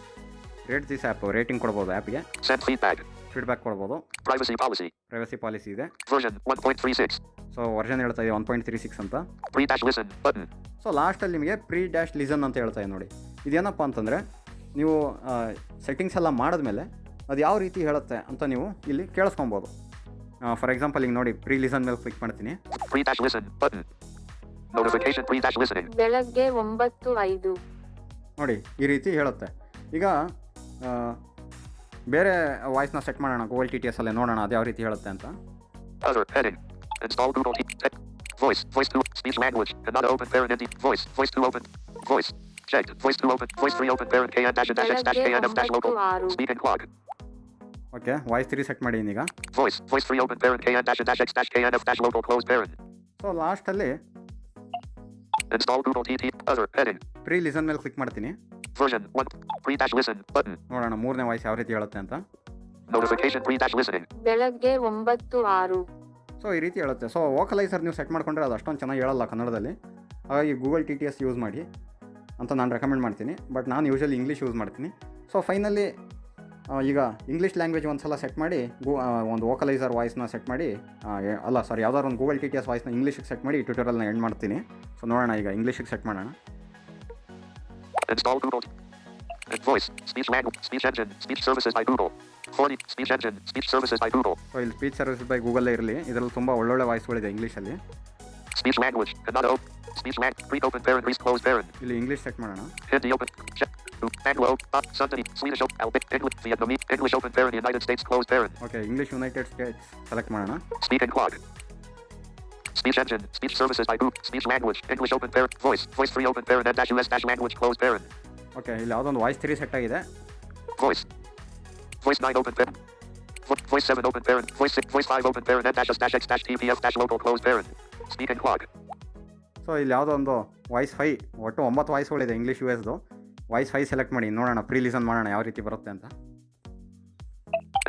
Rate this app, rating ಕೊಡ್ಬೋದು ಆ್ಯಪ್ಗೆ, Send feedback. ಫೀಡ್ಬ್ಯಾಕ್ ಕೊಡ್ಬೋದು. Privacy policy. ಪ್ರೈವಸಿ ಪಾಲಿಸಿ ಇದೆ. Version 1.36. ಸೊ ವರ್ಷನ್ ಹೇಳ್ತಾ ಇದೆ 1.36 ಅಂತ. Pre-listen button. ಸೊ ಲಾಸ್ಟಲ್ಲಿ ನಿಮಗೆ _listen ಅಂತ ಹೇಳ್ತಾ ಇದೆ ನೋಡಿ. ಇದೇನಪ್ಪ ಅಂತಂದರೆ ನೀವು ಸೆಟ್ಟಿಂಗ್ಸ್ ಎಲ್ಲ ಮಾಡಿದ್ಮೇಲೆ ಅದು ಯಾವ ರೀತಿ ಹೇಳುತ್ತೆ ಅಂತ ನೀವು ಇಲ್ಲಿ ಕೇಳಿಸ್ಕೊಬೋದು. ಫಾರ್ ಎಕ್ಸಾಂಪಲ್ ಈಗ ನೋಡಿ, ಲಿಸನ್ ಮೇಲೆ ಕ್ಲಿಕ್ ಮಾಡ್ತೀನಿ. Pre-listen button. Notification pre-listening. ಬೆಳಗ್ಗೆ 9:05 ನೋಡಿ ಈ ರೀತಿ ಹೇಳುತ್ತೆ. ಈಗ ಬೇರೆ ವಾಯ್ಸ್ನ ಸೆಟ್ ಮಾಡೋಣ ಗೂಗಲ್ ಟಿ ಟಿ ಎಸ್ ಅಲ್ಲೇ, ನೋಡೋಣ ಅದು ಯಾವ ರೀತಿ ಹೇಳುತ್ತೆ ಅಂತ. Other heading. Install Google Tech. Voice. Voice to speech language. Kannada open parent ND. Voice. Voice to open. Voice. Checked. Voice to open. Voice 3 open parent KN dash dash X dash KNF dash local. Speaking clock. Okay, voice 3 set ಮಾಡಿ ಈಗ. Voice. Voice 3 open parent KN dash dash X dash KNF dash local close parent. So ಲಾಸ್ಟಲ್ಲಿ Install Google TT. Other heading. Listen ಮೇಲೆ click ಮಾಡ್ತೀನಿ. Version 1. Pre-listen button. ನೋಡೋಣ ಮೂರನೇ voice ಯಾವ ರೀತಿ ಹೇಳುತ್ತೆ ಅಂತ. Notification pre-listening. ಬೆಳಗ್ಗೆ 9:06 ಸೊ ಈ ರೀತಿ ಹೇಳುತ್ತೆ. ಸೊ ವೋಕಲೈಸರ್ ನೀವು ಸೆಟ್ ಮಾಡ್ಕೊಂಡ್ರೆ ಅದು ಅಷ್ಟೊಂದು ಚೆನ್ನಾಗಿ ಹೇಳಲ್ಲ ಕನ್ನಡದಲ್ಲಿ, ಹಾಗಾಗಿ Google T T S use ಮಾಡಿ ಅಂತ ನಾನು ರೆಕಮೆಂಡ್ ಮಾಡ್ತೀನಿ. ಬಟ್ ನಾನು ಯೂಶಲಿ ಇಂಗ್ಲೀಷ್ ಯೂಸ್ ಮಾಡ್ತೀನಿ. ಸೊ ಫೈನಲಿ ಈಗ ಇಂಗ್ಲೀಷ್ ಲ್ಯಾಂಗ್ವೇಜ್ ಒಂದು ಸಲ ಸೆಟ್ ಮಾಡಿ ಒಂದು ವೋಕಲೈಸರ್ ವಾಯ್ಸ್ನ ಸೆಟ್ ಮಾಡಿ, ಯಾವ್ದಾದ್ರು ಒಂದು ಗೂಗಲ್ ಟಿ ಟಿ ಎಸ್ ವಾಯ್ಸ್ನ ಇಂಗ್ಲೀಷಿಗೆ ಸೆಟ್ ಮಾಡಿ ಈ ಟ್ಯೂಟೋರಿಯಲ್ನ ಎಂಡ್ ಮಾಡ್ತೀನಿ. ಸೊ ನೋಡೋಣ ಈಗ ಇಂಗ್ಲೀಷಿಗೆ ಸೆಟ್ ಮಾಡೋಣ. Install Google. Voice. Speech language. Speech engine. Speech services by Google. 40. Speech engine. Speech services by Google. So ಇಲ್ಲಿ ಸ್ಪೀಚ್ ಸರ್ವಿಸ್ ಬೈ ಗೂಗಲ್ಲೇ ಇರಲಿ, ಇದರಲ್ಲಿ ತುಂಬ ಒಳ್ಳೊಳ್ಳೆ ವಾಯ್ಸ್ಗಳಿದೆ ಇಂಗ್ಲೀಷಲ್ಲಿ. Speech language. Kannada open. Speech language. Read open parent. Read close parent. ಇಲ್ಲಿ English set ಮಾಡೋಣ. Hindi open. Check. Anglo. Sundani. Swedish open. Albanian. English. Vietnamese. English open parent. United States close parent. Okay, English United States select ಮಾಡೋಣ. Speaking clock. Speech engine. Speech services by Google. Speech language. English open parent. Voice. Voice 3 open parent. Dash US dash language close parent. Okay, ಇಲ್ಲಿ ಯಾವುದೊಂದು voice 3 set ಆಗಿದೆ. Voice. Voice 9 open parent. Voice 7 open parent. Voice 6. Voice 5 open parent. Dash us dash X dash TPF dash local close parent. Speaking clock. So ಇಲ್ಲಿ ಯಾವುದೋ ಒಂದು voice 5, ಒಟ್ಟು 9 ವಾಯ್ಸ್ಗಳಿದೆ English you ಎಸ್ದು. Voice 5 select ಮಾಡಿ, ನೋಡೋಣ listen ಮಾಡೋಣ ಯಾವ ರೀತಿ ಬರುತ್ತೆ ಅಂತ.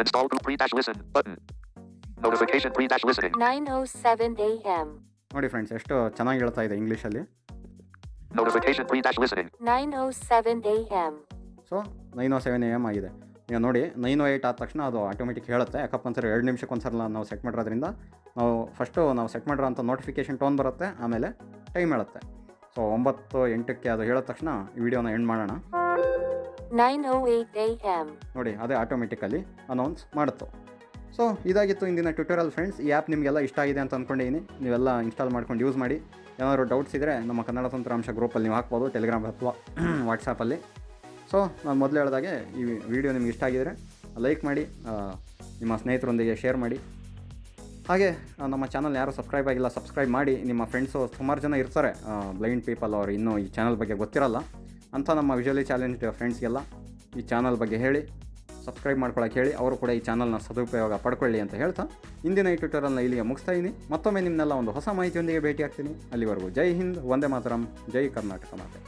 Install pre-listen button. Notification pre-listening. 9:07 AM ನೋಡಿ ಫ್ರೆಂಡ್ಸ್, ಎಷ್ಟು ಚೆನ್ನಾಗಿ ಹೇಳ್ತಾ ಇದೆ ಇಂಗ್ಲೀಷಲ್ಲಿ. Notification pre-listening. 9:07 AM so 9:07 AM ಆಗಿದೆ. ಈಗ ನೋಡಿ 9:08 ಆದ ತಕ್ಷಣ ಅದು ಆಟೋಮೆಟಿಕ್ ಹೇಳುತ್ತೆ. ಯಾಕಪ್ಪ ಅಂತಾರೆ 2 ನಿಮಿಷಕ್ಕೆ ಒಂದ್ಸಲ ನಾವು ಸೆಟ್ ಮಾಡಿರೋದ್ರಿಂದ ನಾವು ಸೆಟ್ ಮಾಡಿರೋಂಥ ನೋಟಿಫಿಕೇಷನ್ ಟೋನ್ ಬರುತ್ತೆ, ಆಮೇಲೆ ಟೈಮ್ ಹೇಳುತ್ತೆ. ಸೊ 9:08ಕ್ಕೆ ಅದು ಹೇಳಿದ ತಕ್ಷಣ ಈ ವಿಡಿಯೋನ ಎಂಡ್ ಮಾಡೋಣ. 9:08 AM ನೋಡಿ ಅದೇ ಆಟೋಮೆಟಿಕಲಿ ಅನೌನ್ಸ್ ಮಾಡುತ್ತೆ. ಸೊ ಇದಾಗಿತ್ತು ಇಂದಿನ ಟ್ಯೂಟೋರಿಯಲ್ ಫ್ರೆಂಡ್ಸ್. ಈ ಆ್ಯಪ್ ನಿಮಗೆಲ್ಲ ಇಷ್ಟ ಆಗಿದೆ ಅಂತ ಅಂದ್ಕೊಂಡಿದ್ದೀನಿ. ನೀವೆಲ್ಲ ಇನ್ಸ್ಟಾಲ್ ಮಾಡ್ಕೊಂಡು ಯೂಸ್ ಮಾಡಿ. ಏನಾದರೂ ಡೌಟ್ಸ್ ಇದ್ದರೆ ನಮ್ಮ ಕನ್ನಡ ತಂತ್ರಾಂಶ ಗ್ರೂಪಲ್ಲಿ ನೀವು ಹಾಕ್ಬೋದು, ಟೆಲಿಗ್ರಾಮ್ ಅಥವಾ ವಾಟ್ಸಾಪಲ್ಲಿ. ಸೊ ನಾನು ಮೊದಲು ಹೇಳಿದಾಗೆ ಈ ವಿಡಿಯೋ ನಿಮ್ಗೆ ಇಷ್ಟ ಆಗಿದರೆ ಲೈಕ್ ಮಾಡಿ, ನಿಮ್ಮ ಸ್ನೇಹಿತರೊಂದಿಗೆ ಶೇರ್ ಮಾಡಿ. ಹಾಗೆ ನಮ್ಮ ಚಾನಲ್ ಯಾರು ಸಬ್ಸ್ಕ್ರೈಬ್ ಆಗಿಲ್ಲ ಸಬ್ಸ್ಕ್ರೈಬ್ ಮಾಡಿ. ನಿಮ್ಮ ಫ್ರೆಂಡ್ಸು ಸುಮಾರು ಜನ ಇರ್ತಾರೆ ಬ್ಲೈಂಡ್ ಪೀಪಲ್, ಅವರು ಇನ್ನೂ ಈ ಚಾನಲ್ ಬಗ್ಗೆ ಗೊತ್ತಿರಲ್ಲ ಅಂತ ನಮ್ಮ ವಿಜುವಲಿ ಚಾಲೆಂಜ್ಡ್ ಫ್ರೆಂಡ್ಸ್ಗೆಲ್ಲ ಈ ಚಾನಲ್ ಬಗ್ಗೆ ಹೇಳಿ. ಸಬ್ಸ್ಕ್ರೈಬ್ ಮಾಡ್ಕೊಳ್ಳೋಕೆ ಹೇಳಿ, ಅವರು ಕೂಡ ಈ ಚಾನಲ್ನ ಸದುಪಯೋಗ ಪಡ್ಕೊಳ್ಳಿ ಅಂತ ಹೇಳ್ತಾ ಇಂದಿನ ಈ ಟ್ಯೂಟೋರಿಯಲ್ನ ಇಲ್ಲಿಗೆ ಮುಗಿಸ್ತಾ ಇದ್ದೀನಿ. ಮತ್ತೊಮ್ಮೆ ನಿಮ್ಮನ್ನೆಲ್ಲ ಒಂದು ಹೊಸ ಮಾಹಿತಿಯೊಂದಿಗೆ ಭೇಟಿ ಆಗ್ತೀನಿ. ಅಲ್ಲಿವರೆಗೂ ಜೈ ಹಿಂದ್, ವಂದೇ ಮಾತರಂ, ಜೈ ಕರ್ನಾಟಕ ಮಾತೆ.